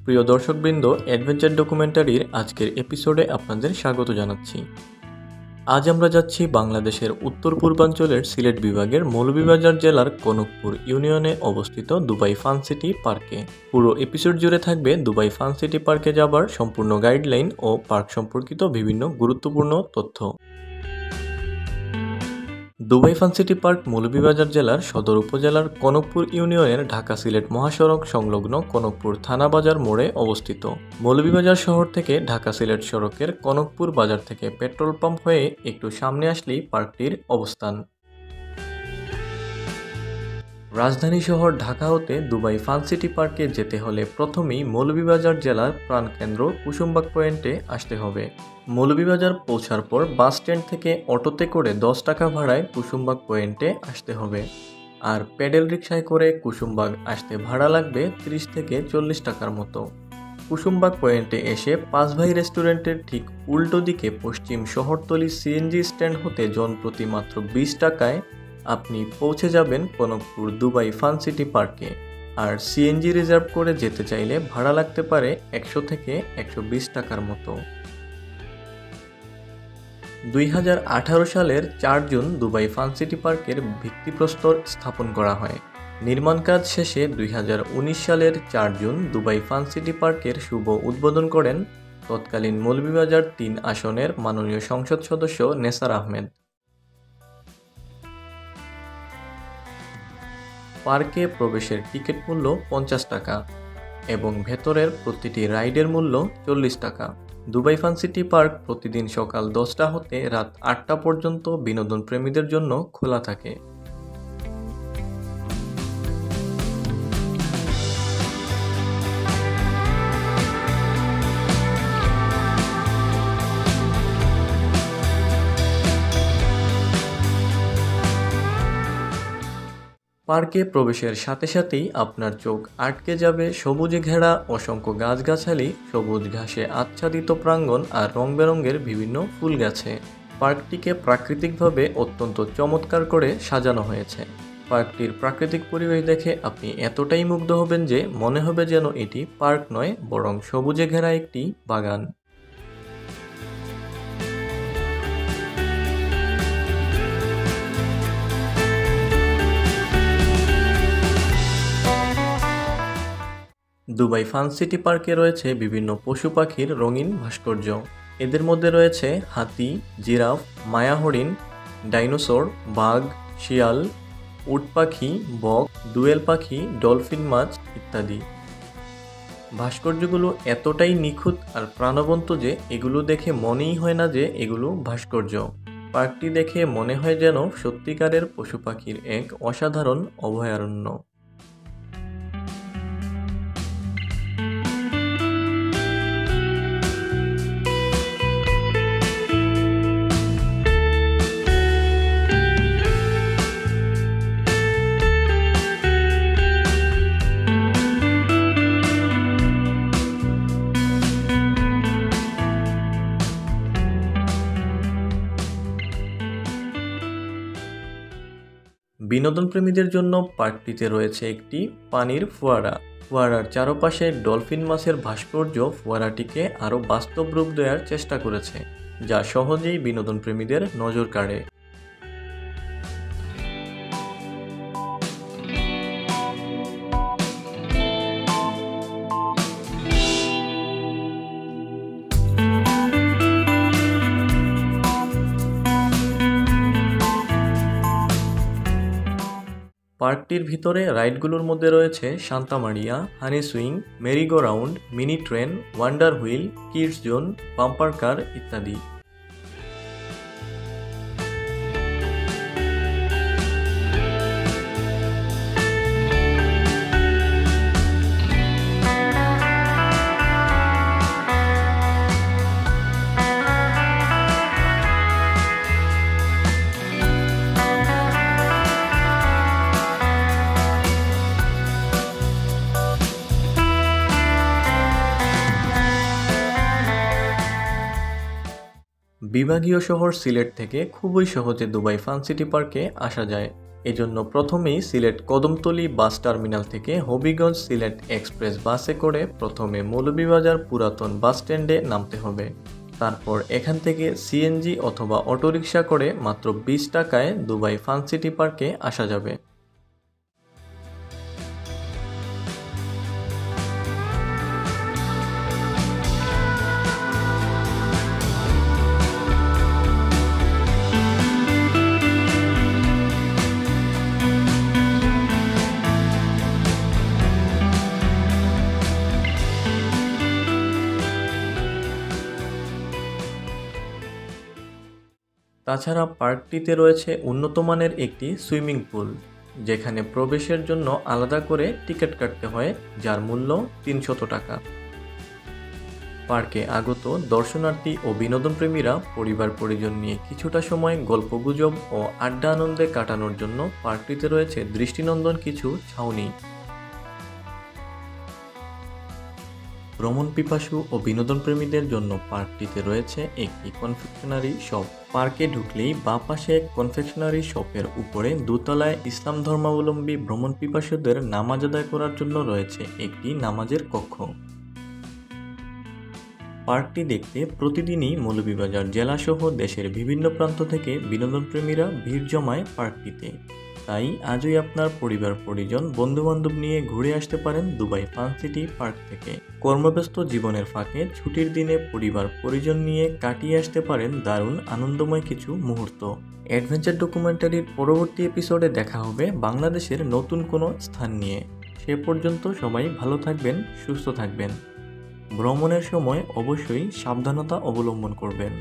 প্রিয় দর্শকবৃন্দ, অ্যাডভেঞ্চার ডকুমেন্টারির আজকের এপিসোডে আপনাদের স্বাগত জানাচ্ছি। আজ আমরা যাচ্ছি বাংলাদেশের উত্তর পূর্বাঞ্চলের সিলেট বিভাগের মৌলভীবাজার জেলার কনকপুর ইউনিয়নে অবস্থিত দুবাই ফান সিটি পার্কে। পুরো এপিসোড জুড়ে থাকবে দুবাই ফান সিটি পার্কে যাবার সম্পূর্ণ গাইডলাইন ও পার্ক সম্পর্কিত বিভিন্ন গুরুত্বপূর্ণ তথ্য। Dubai fun city park Moulvibazar জেলার সদর উপজেলার কনকপুর ইউনিয়নের ঢাকা সিলেট মহাসড়ক সংলগ্ন কনকপুর থানা বাজার মোড়ে অবস্থিত। মৌলভীবাজার শহর থেকে ঢাকা সিলেট সড়কের কনকপুর বাজার থেকে পেট্রোল পাম্প হয়ে একটু সামনে আসলেই পার্কটির অবস্থান। রাজধানী শহর ঢাকা হতে দুবাই ফান সিটি পার্কে যেতে হলে প্রথমেই মৌলভীবাজার জেলার প্রাণকেন্দ্র কুসুমবাগ পয়েন্টে আসতে হবে। মৌলভীবাজার পৌঁছার পর বাস স্ট্যান্ড থেকে অটোতে করে 10 টাকা ভাড়ায় কুসুমবাগ পয়েন্টে আসতে হবে, আর প্যাডেল রিকশায় করে কুসুমবাগ আসতে ভাড়া লাগবে 30 থেকে 40 টাকার মতো। কুসুমবাগ পয়েন্টে এসে পাঁচ ভাই রেস্টুরেন্টের ঠিক উল্টো দিকে পশ্চিম শহরতলি সিএনজি স্ট্যান্ড হতে জনপ্রতি মাত্র 20 টাকায় আপনি পৌঁছে যাবেন কনকপুর দুবাই ফান সিটি পার্কে। আর সিএনজি রিজার্ভ করে যেতে চাইলে ভাড়া লাগতে পারে 100 থেকে 120 টাকার মতো। 2018 সালের 4 জুন দুবাই ফান সিটি পার্কের ভিত্তিপ্রস্তর স্থাপন করা হয়। নির্মাণ কাজ শেষে 2019 সালের 4 জুন দুবাই ফান সিটি পার্কের শুভ উদ্বোধন করেন তৎকালীন মৌলভীবাজার 3 আসনের মাননীয় সংসদ সদস্য নেসার আহমেদ। পার্কে প্রবেশের টিকিট মূল্য 50 টাকা এবং ভেতরের প্রতিটি রাইডের মূল্য 40 টাকা। দুবাই ফান সিটি পার্ক প্রতিদিন সকাল 10টা হতে রাত 8টা পর্যন্ত বিনোদন প্রেমীদের জন্য খোলা থাকে। পার্কে প্রবেশের সাথে সাথেই আপনার চোখ আটকে যাবে সবুজে ঘেরা অসংখ্য গাছগাছালি, সবুজ ঘাসে আচ্ছাদিত প্রাঙ্গণ আর রং বেরঙের বিভিন্ন ফুল গাছে। পার্কটিকে প্রাকৃতিকভাবে অত্যন্ত চমৎকার করে সাজানো হয়েছে। পার্কটির প্রাকৃতিক পরিবেশ দেখে আপনি এতটাই মুগ্ধ হবেন যে মনে হবে যেন এটি পার্ক নয়, বরং সবুজে ঘেরা একটি বাগান। দুবাই ফান সিটি পার্কে রয়েছে বিভিন্ন পশু পাখির রঙিন ভাস্কর্য। এদের মধ্যে রয়েছে হাতি, জিরাফ, মায়া হরিণ, ডাইনোসর, বাঘ, শিয়াল, উট পাখি, বক, দোয়েল পাখি, ডলফিন মাছ ইত্যাদি। ভাস্কর্যগুলো এতটাই নিখুঁত আর প্রাণবন্ত যে এগুলো দেখে মনেই হয় না যে এগুলো ভাস্কর্য। পার্কটি দেখে মনে হয় যেন সত্যিকারের পশু পাখির এক অসাধারণ অভয়ারণ্য। বিনোদন প্রেমীদের জন্য পার্কটিতে রয়েছে একটি পানির ফোয়ারা। ফোয়ারার চারপাশে ডলফিন মাছের ভাস্কর্য ফোয়ারাটিকে আরও বাস্তব রূপ দেওয়ার চেষ্টা করেছে, যা সহজেই বিনোদন প্রেমীদের নজর কাড়ে। পার্কটির ভিতরে রাইডগুলোর মধ্যে রয়েছে Santa Maria, honey swing, merry go round, mini train, wonder wheel, kids zone, bumper car ইত্যাদি। বিভাগীয় শহর সিলেট থেকে খুবই সহজে দুবাই ফান সিটি পার্কে আসা যায়। এজন্য প্রথমেই সিলেট কদমতলী বাস টার্মিনাল থেকে হবিগঞ্জ সিলেট এক্সপ্রেস বাসে করে প্রথমে মৌলভীবাজার পুরাতন বাস স্ট্যান্ডে নামতে হবে। তারপর এখান থেকে সিএনজি অথবা অটোরিকশা করে মাত্র 20 টাকায় দুবাই ফান সিটি পার্কে আসা যাবে। তাছাড়া পার্কটিতে রয়েছে উন্নত মানের একটি সুইমিং পুল, যেখানে প্রবেশের জন্য আলাদা করে টিকিট কাটতে হয়, যার মূল্য 300 টাকা। পার্কে আগত দর্শনার্থী ও বিনোদনপ্রেমীরা পরিবার পরিজন নিয়ে কিছুটা সময় গল্পগুজব ও আড্ডা আনন্দে কাটানোর জন্য পার্কটিতে রয়েছে দৃষ্টিনন্দন কিছু ছাউনি। ভ্রমণ পিপাসু ও বিনোদনপ্রেমীদের জন্য পার্কটিতে রয়েছে একটি কনফেকশনারি শপ। পার্কে ঢুকলেই বাঁ পাশে কনফেকশনারি শপের উপরে দোতলায় ইসলাম ধর্মাবলম্বী ভ্রমণ পিপাসুদের নামাজ আদায় করার জন্য রয়েছে একটি নামাজের কক্ষ। পার্কটি দেখতে প্রতিদিনই মৌলভীবাজার জেলাসহ দেশের বিভিন্ন প্রান্ত থেকে বিনোদনপ্রেমীরা ভিড় জমায় পার্কটিতে। তাই আজই আপনার পরিবার পরিজন বন্ধুবান্ধব নিয়ে ঘুরে আসতে পারেন দুবাই ফান সিটি পার্ক থেকে। কর্মব্যস্ত জীবনের ফাঁকে ছুটির দিনে পরিবার পরিজন নিয়ে কাটিয়ে আসতে পারেন দারুণ আনন্দময় কিছু মুহূর্ত। অ্যাডভেঞ্চার ডকুমেন্টারির পরবর্তী এপিসোডে দেখা হবে বাংলাদেশের নতুন কোনো স্থান নিয়ে। সে পর্যন্ত সবাই ভালো থাকবেন, সুস্থ থাকবেন। ভ্রমণের সময় অবশ্যই সাবধানতা অবলম্বন করবেন।